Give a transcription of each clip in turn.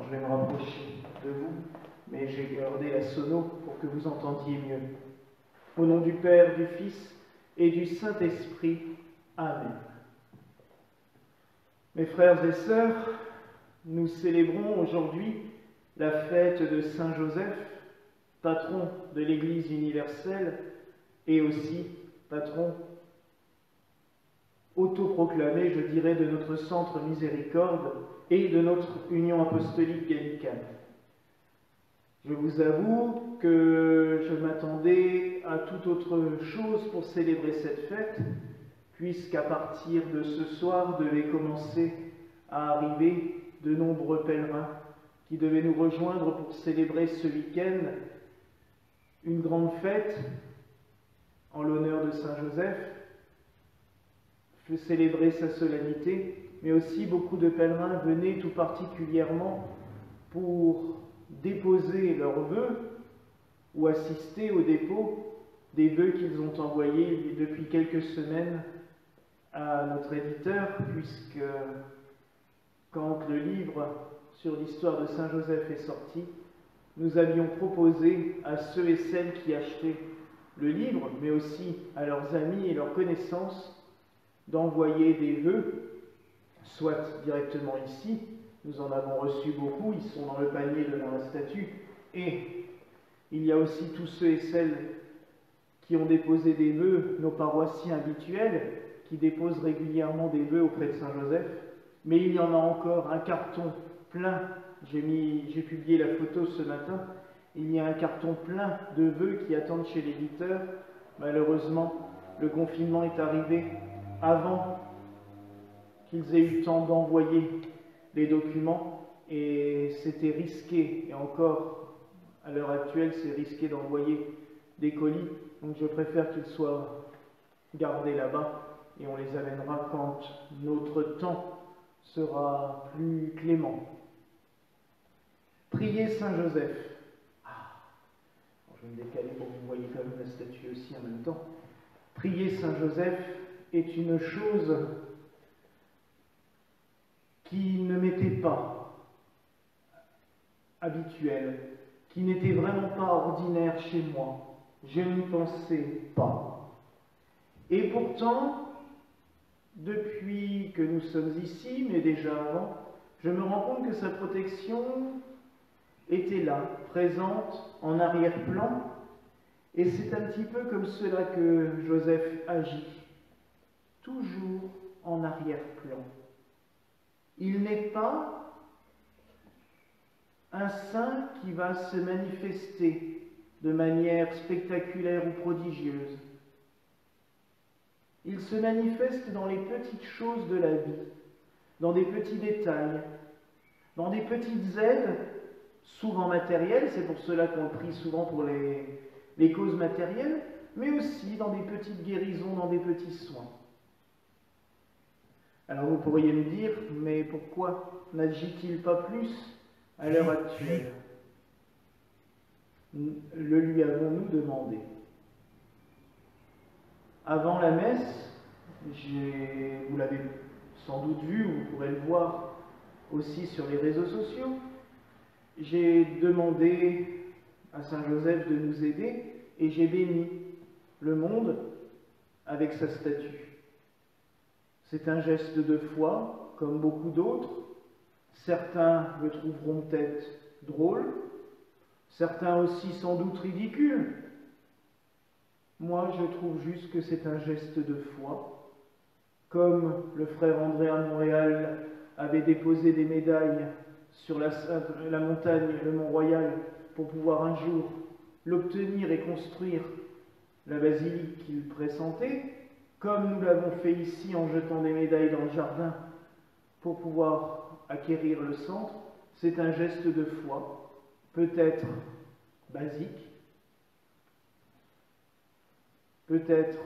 je vais me rapprocher de vous, mais j'ai gardé la sono pour que vous entendiez mieux. Au nom du Père, du Fils et du Saint-Esprit. Amen. Mes frères et sœurs, nous célébrons aujourd'hui la fête de Saint Joseph, patron de l'Église universelle et aussi patron autoproclamé, je dirais, de notre centre Miséricorde et de notre Union apostolique gallicane. Je vous avoue que je m'attendais à toute autre chose pour célébrer cette fête, puisqu'à partir de ce soir devaient commencer à arriver de nombreux pèlerins qui devaient nous rejoindre pour célébrer ce week-end une grande fête en l'honneur de Saint Joseph, célébrer sa solennité, mais aussi beaucoup de pèlerins venaient tout particulièrement pour déposer leurs vœux ou assister au dépôt des vœux qu'ils ont envoyés depuis quelques semaines à notre éditeur, puisque quand le livre sur l'histoire de Saint Joseph est sorti, nous avions proposé à ceux et celles qui achetaient le livre, mais aussi à leurs amis et leurs connaissances, d'envoyer des vœux, soit directement ici, nous en avons reçu beaucoup, ils sont dans le panier devant la statue, et il y a aussi tous ceux et celles qui ont déposé des vœux, nos paroissiens habituels, qui déposent régulièrement des vœux auprès de Saint Joseph, mais il y en a encore un carton plein, j'ai publié la photo ce matin, il y a un carton plein de vœux qui attendent chez l'éditeur. Malheureusement, le confinement est arrivé avant qu'ils aient eu le temps d'envoyer les documents, et c'était risqué, et encore à l'heure actuelle c'est risqué d'envoyer des colis, donc je préfère qu'ils soient gardés là-bas et on les amènera quand notre temps sera plus clément. Priez Saint Joseph. Je vais me décaler pour que vous voyez quand même la statue aussi en même temps. Prier Saint Joseph est une chose qui ne m'était pas habituelle, qui n'était vraiment pas ordinaire chez moi. Je n'y pensais pas. Et pourtant, depuis que nous sommes ici, mais déjà avant, je me rends compte que sa protection était là, présente en arrière-plan, et c'est un petit peu comme cela que Joseph agit, toujours en arrière-plan. Il n'est pas un saint qui va se manifester de manière spectaculaire ou prodigieuse. Il se manifeste dans les petites choses de la vie, dans des petits détails, dans des petites aides, souvent matérielles, c'est pour cela qu'on prie souvent pour les causes matérielles, mais aussi dans des petites guérisons, dans des petits soins. Alors vous pourriez me dire, mais pourquoi n'agit-il pas plus à l'heure actuelle? Le lui avons-nous demandé? Avant la messe, vous l'avez sans doute vu, vous pourrez le voir aussi sur les réseaux sociaux, j'ai demandé à Saint Joseph de nous aider et j'ai béni le monde avec sa statue. C'est un geste de foi, comme beaucoup d'autres. Certains le trouveront peut-être drôle, certains aussi sans doute ridicule. Moi, je trouve juste que c'est un geste de foi, comme le frère André à Montréal avait déposé des médailles sur la montagne, le Mont-Royal, pour pouvoir un jour l'obtenir et construire la basilique qu'il pressentait, comme nous l'avons fait ici en jetant des médailles dans le jardin pour pouvoir acquérir le centre. C'est un geste de foi, peut-être basique, peut-être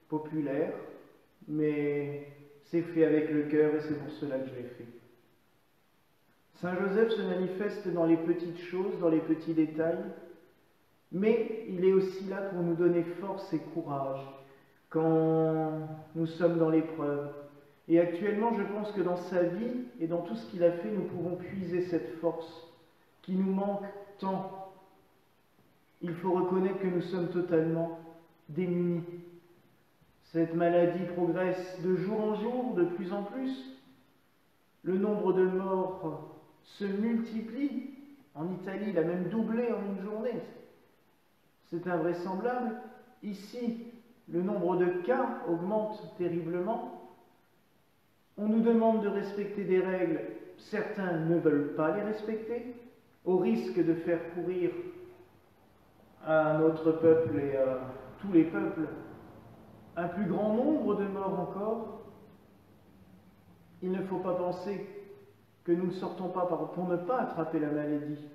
populaire, mais c'est fait avec le cœur et c'est pour cela que je l'ai fait. Saint Joseph se manifeste dans les petites choses, dans les petits détails, mais il est aussi là pour nous donner force et courage quand nous sommes dans l'épreuve. Et actuellement, je pense que dans sa vie et dans tout ce qu'il a fait, nous pouvons puiser cette force qui nous manque tant. Il faut reconnaître que nous sommes totalement démunis. Cette maladie progresse de jour en jour, de plus en plus. Le nombre de morts se multiplie. En Italie, il a même doublé en une journée. C'est invraisemblable. Ici, le nombre de cas augmente terriblement. On nous demande de respecter des règles. Certains ne veulent pas les respecter, au risque de faire courir à notre peuple et à tous les peuples un plus grand nombre de morts encore. Il ne faut pas penser que nous ne sortons pas pour ne pas attraper la maladie.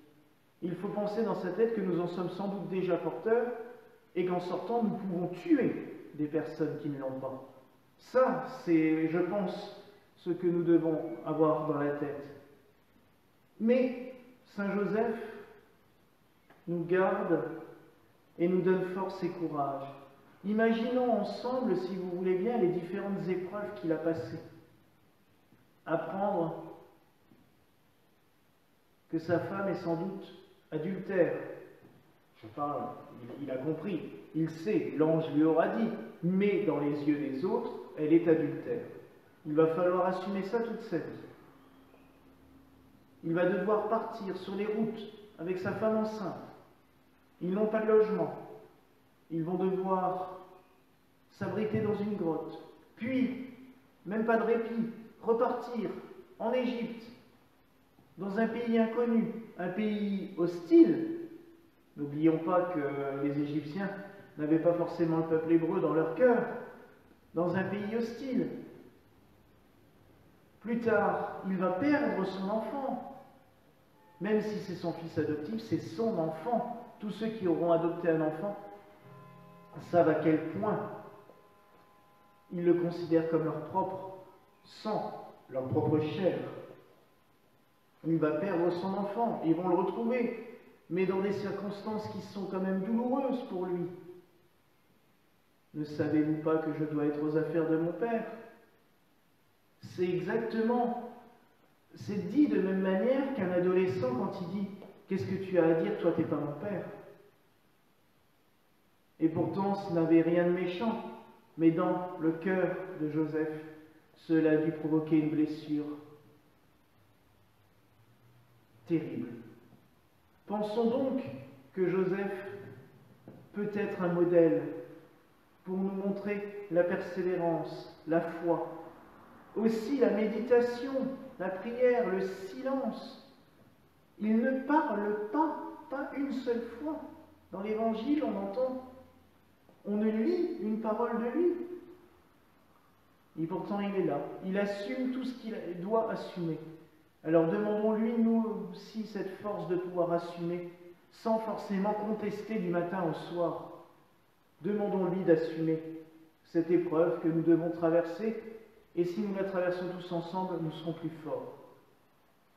Il faut penser dans sa tête que nous en sommes sans doute déjà porteurs et qu'en sortant, nous pouvons tuer des personnes qui ne l'ont pas. Ça, c'est, je pense, ce que nous devons avoir dans la tête. Mais Saint Joseph nous garde et nous donne force et courage. Imaginons ensemble, si vous voulez bien, les différentes épreuves qu'il a passées. Apprendre que sa femme est sans doute adultère. Je parle, il a compris, il sait, l'ange lui aura dit, mais dans les yeux des autres, elle est adultère. Il va falloir assumer ça toute sa vie. Il va devoir partir sur les routes avec sa femme enceinte. Ils n'ont pas de logement. Ils vont devoir s'abriter dans une grotte. Puis, même pas de répit, repartir en Égypte, dans un pays inconnu, un pays hostile. N'oublions pas que les Égyptiens n'avaient pas forcément le peuple hébreu dans leur cœur, dans un pays hostile. Plus tard, il va perdre son enfant. Même si c'est son fils adoptif, c'est son enfant. Tous ceux qui auront adopté un enfant savent à quel point ils le considèrent comme leur propre sang, leur propre chair. Il va perdre son enfant, ils vont le retrouver, mais dans des circonstances qui sont quand même douloureuses pour lui. Ne savez-vous pas que je dois être aux affaires de mon père? C'est exactement, c'est dit de même manière qu'un adolescent quand il dit « Qu'est-ce que tu as à dire, toi t'es pas mon père ?» Et pourtant, ce n'avait rien de méchant, mais dans le cœur de Joseph, cela a dû provoquer une blessure terrible. Pensons donc que Joseph peut être un modèle pour nous montrer la persévérance, la foi, aussi la méditation, la prière, le silence. Il ne parle pas une seule fois. Dans l'Évangile, on ne lit une parole de lui. Et pourtant, il est là. Il assume tout ce qu'il doit assumer. Alors demandons-lui, nous aussi, cette force de pouvoir assumer, sans forcément contester du matin au soir. Demandons-lui d'assumer cette épreuve que nous devons traverser, et si nous la traversons tous ensemble, nous serons plus forts.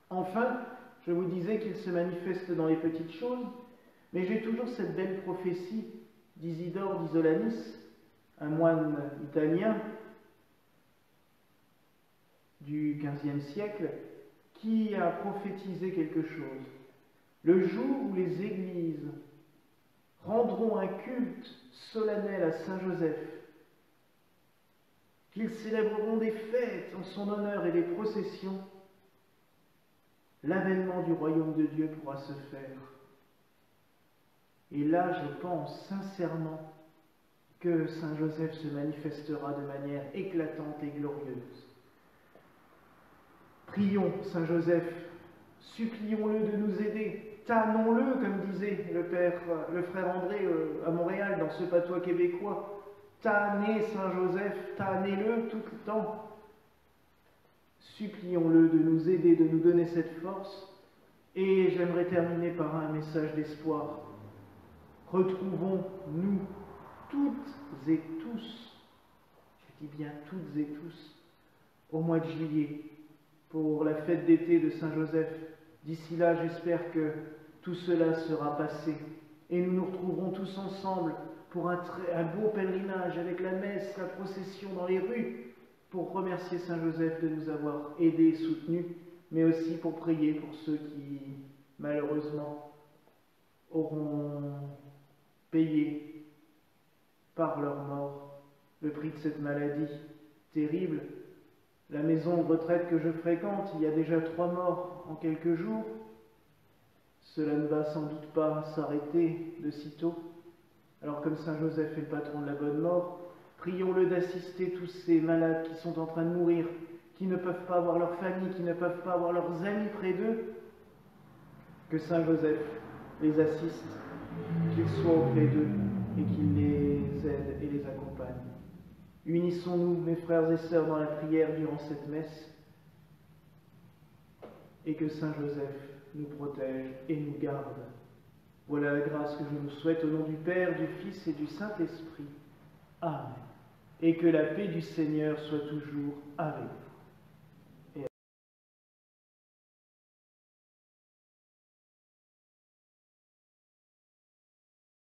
Enfin, je vous disais qu'il se manifeste dans les petites choses, mais j'ai toujours cette belle prophétie d'Isidore d'Isolanis, un moine italien du XVe siècle, qui a prophétisé quelque chose. Le jour où les églises rendront un culte solennel à Saint Joseph, qu'ils célébreront des fêtes en son honneur et des processions, l'avènement du royaume de Dieu pourra se faire. Et là, je pense sincèrement que Saint Joseph se manifestera de manière éclatante et glorieuse. Prions Saint Joseph, supplions-le de nous aider, tannons-le, comme disait le frère André à Montréal dans ce patois québécois. Tannez Saint Joseph, tannez-le tout le temps. Supplions-le de nous aider, de nous donner cette force. Et j'aimerais terminer par un message d'espoir. Retrouvons-nous toutes et tous, je dis bien toutes et tous, au mois de juillet, pour la fête d'été de Saint Joseph. D'ici là, j'espère que tout cela sera passé et nous nous retrouverons tous ensemble pour un beau pèlerinage avec la messe, la procession dans les rues, pour remercier Saint Joseph de nous avoir aidés et soutenus, mais aussi pour prier pour ceux qui, malheureusement, auront payé par leur mort le prix de cette maladie terrible. La maison de retraite que je fréquente, il y a déjà 3 morts en quelques jours. Cela ne va sans doute pas s'arrêter de sitôt. Alors comme Saint Joseph est le patron de la bonne mort, prions-le d'assister tous ces malades qui sont en train de mourir, qui ne peuvent pas avoir leur famille, qui ne peuvent pas avoir leurs amis près d'eux. Que Saint Joseph les assiste, qu'il soit auprès d'eux et qu'il les aide et les accompagne. Unissons-nous, mes frères et sœurs, dans la prière durant cette messe, et que Saint Joseph nous protège et nous garde. Voilà la grâce que je nous souhaite au nom du Père, du Fils et du Saint-Esprit. Amen. Et que la paix du Seigneur soit toujours avec vous.